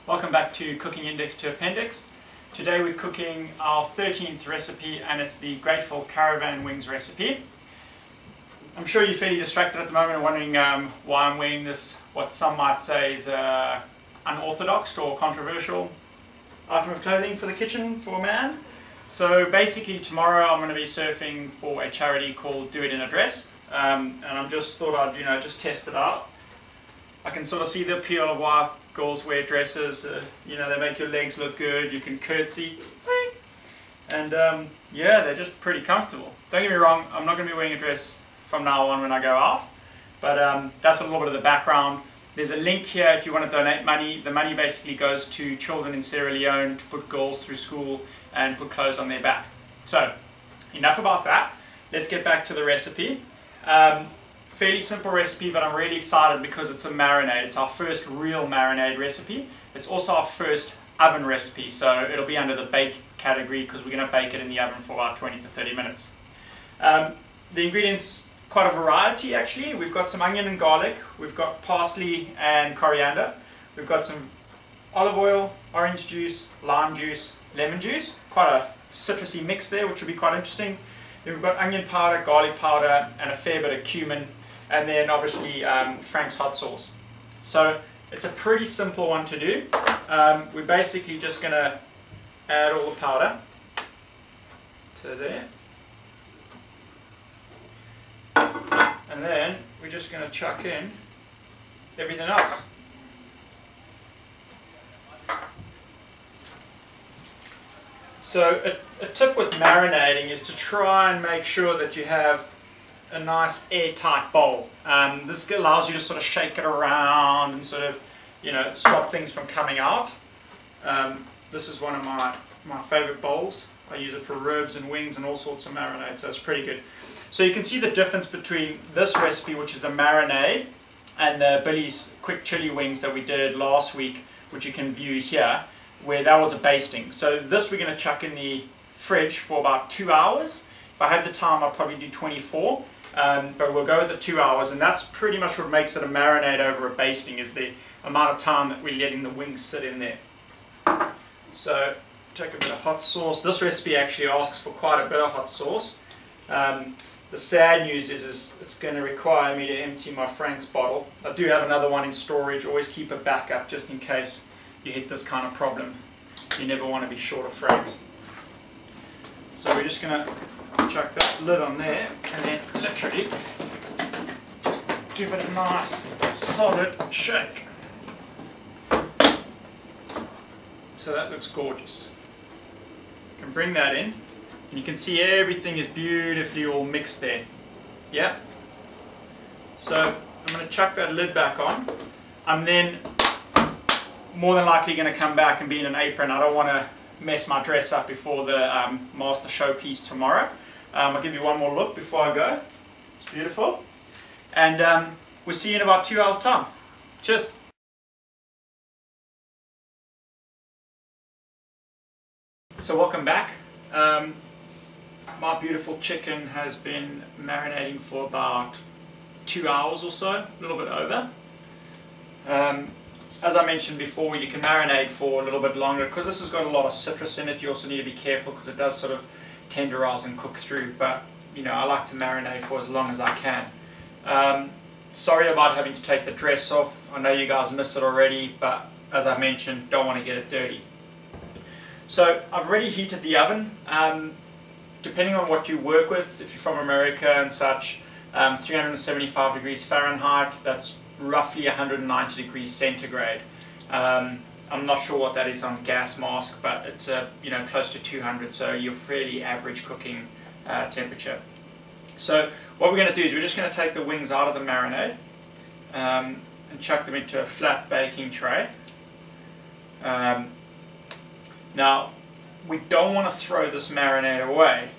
Welcome back to Cooking Index to Appendix. Today we're cooking our 13th recipe, and it's the grateful Caravan wings recipe. I'm sure you're fairly distracted at the moment and wondering why I'm wearing this, what some might say is unorthodox or controversial item of clothing for the kitchen for a man. So basically tomorrow I'm going to be surfing for a charity called Do It in a Dress, and I just thought I'd just test it out. I can sort of see the appeal of why girls wear dresses. They make your legs look good, you can curtsy, and yeah, they're just pretty comfortable. Don't get me wrong, I'm not going to be wearing a dress from now on when I go out, but that's a little bit of the background. There's a link here if you want to donate money. The money basically goes to children in Sierra Leone to put girls through school and put clothes on their back. So, enough about that. Let's get back to the recipe. Fairly simple recipe, but I'm really excited because it's a marinade. It's our first real marinade recipe. It's also our first oven recipe, so it'll be under the bake category because we're going to bake it in the oven for about 20 to 30 minutes. The ingredients, quite a variety actually. We've got some onion and garlic, we've got parsley and coriander, we've got some olive oil, orange juice, lime juice, lemon juice. Quite a citrusy mix there, which will be quite interesting. Then we've got onion powder, garlic powder, and a fair bit of cumin, and then obviously Frank's hot sauce. So it's a pretty simple one to do. We're basically just going to add all the powder to there, and then we're just going to chuck in everything else. So a tip with marinating is to try and make sure that you have a nice airtight bowl. This allows you to sort of shake it around and sort of, stop things from coming out. This is one of my favorite bowls. I use it for ribs and wings and all sorts of marinades, so it's pretty good. So you can see the difference between this recipe, which is a marinade, and the Billy's quick chili wings that we did last week, which you can view here, where that was a basting. So this we're going to chuck in the fridge for about 2 hours. If I had the time, I'd probably do 24, but we'll go with the 2 hours, and that's pretty much what makes it a marinade over a basting, is the amount of time that we're letting the wings sit in there. So take a bit of hot sauce. This recipe actually asks for quite a bit of hot sauce. The sad news is it's going to require me to empty my Frank's bottle. I do have another one in storage. Always keep a backup just in case you hit this kind of problem. You never want to be short of Frank's. So we're just going to chuck that lid on there and then literally just give it a nice solid shake. So that looks gorgeous. You can bring that in and you can see everything is beautifully all mixed there. Yeah? So I'm going to chuck that lid back on. I'm then more than likely going to come back and be in an apron. I don't want to mess my dress up before the master showpiece tomorrow. I'll give you one more look before I go. It's beautiful. And we'll see you in about 2 hours time. Cheers. So welcome back. My beautiful chicken has been marinating for about 2 hours or so, a little bit over. As I mentioned before, you can marinate for a little bit longer because this has got a lot of citrus in it. You also need to be careful because it does sort of tenderize and cook through, but I like to marinate for as long as I can. Sorry about having to take the dress off. I know you guys miss it already, but as I mentioned, don't want to get it dirty. So I've already heated the oven. Depending on what you work with, if you're from America and such, 375 degrees Fahrenheit, that's roughly 190 degrees centigrade. I'm not sure what that is on gas mask, but it's close to 200, so you're fairly average cooking temperature. So what we're going to do is we're just going to take the wings out of the marinade and chuck them into a flat baking tray. Now we don't want to throw this marinade away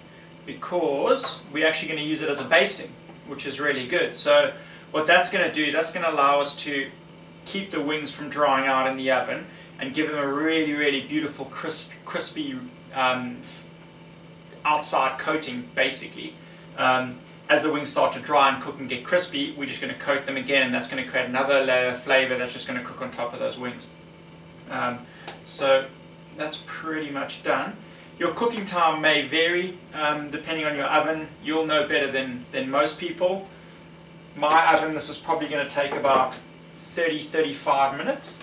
because we're actually going to use it as a basting, which is really good. So what that's going to do is that's going to allow us to keep the wings from drying out in the oven and give them a really, really beautiful crispy outside coating, basically. As the wings start to dry and cook and get crispy, we're just going to coat them again, and that's going to create another layer of flavor that's just going to cook on top of those wings. So that's pretty much done. Your cooking time may vary depending on your oven. You'll know better than most people. My oven, this is probably going to take about 30-35 minutes.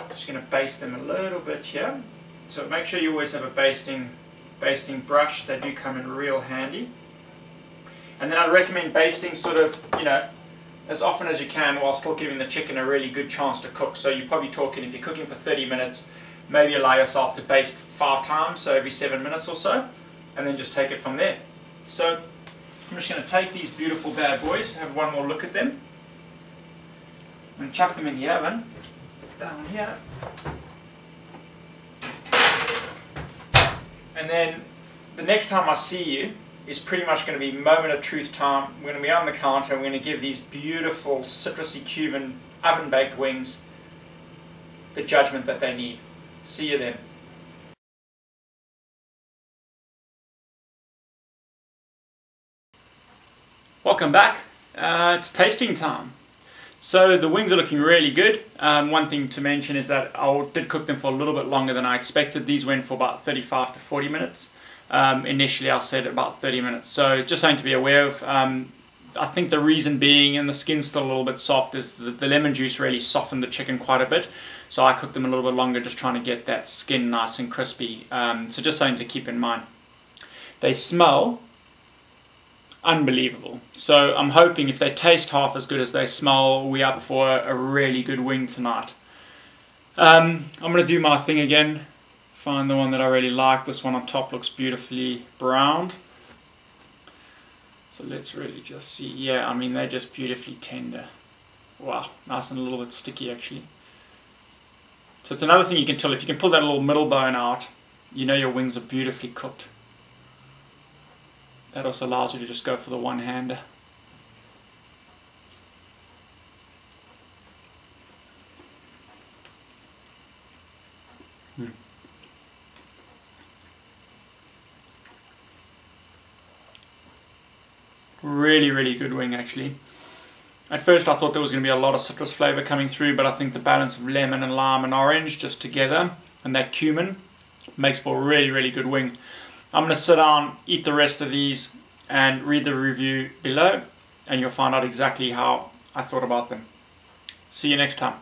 Just going to baste them a little bit here. So make sure you always have a basting brush. They do come in real handy. And then I'd recommend basting sort of, as often as you can while still giving the chicken a really good chance to cook. So you're probably talking, if you're cooking for 30 minutes, maybe allow yourself to baste 5 times, so every 7 minutes or so, and then just take it from there. So I'm just going to take these beautiful bad boys, have one more look at them. I'm going to chuck them in the oven, down here. And then the next time I see you is pretty much going to be moment of truth time. We're going to be on the counter, we're going to give these beautiful citrusy Cuban oven-baked wings the judgment that they need. See you then. Welcome back. It's tasting time. So the wings are looking really good. One thing to mention is that I did cook them for a little bit longer than I expected. These went for about 35 to 40 minutes. Initially I said about 30 minutes. So just something to be aware of. I think the reason being, and the skin's still a little bit soft, is that the lemon juice really softened the chicken quite a bit. So I cooked them a little bit longer, just trying to get that skin nice and crispy. So just something to keep in mind. They smell unbelievable. So I'm hoping if they taste half as good as they smell, we're up for a really good wing tonight. I'm going to do my thing again. Find the one that I really like. This one on top looks beautifully browned. So let's really just see. Yeah, I mean, they're just beautifully tender. Wow, nice and a little bit sticky actually. So it's another thing you can tell. If you can pull that little middle bone out, you know your wings are beautifully cooked. That also allows you to just go for the one-hander. Really, really good wing actually. At first I thought there was going to be a lot of citrus flavour coming through, but I think the balance of lemon and lime and orange just together, and that cumin, makes for a really, really good wing. I'm going to sit down, eat the rest of these, and read the review below, and you'll find out exactly how I thought about them. See you next time.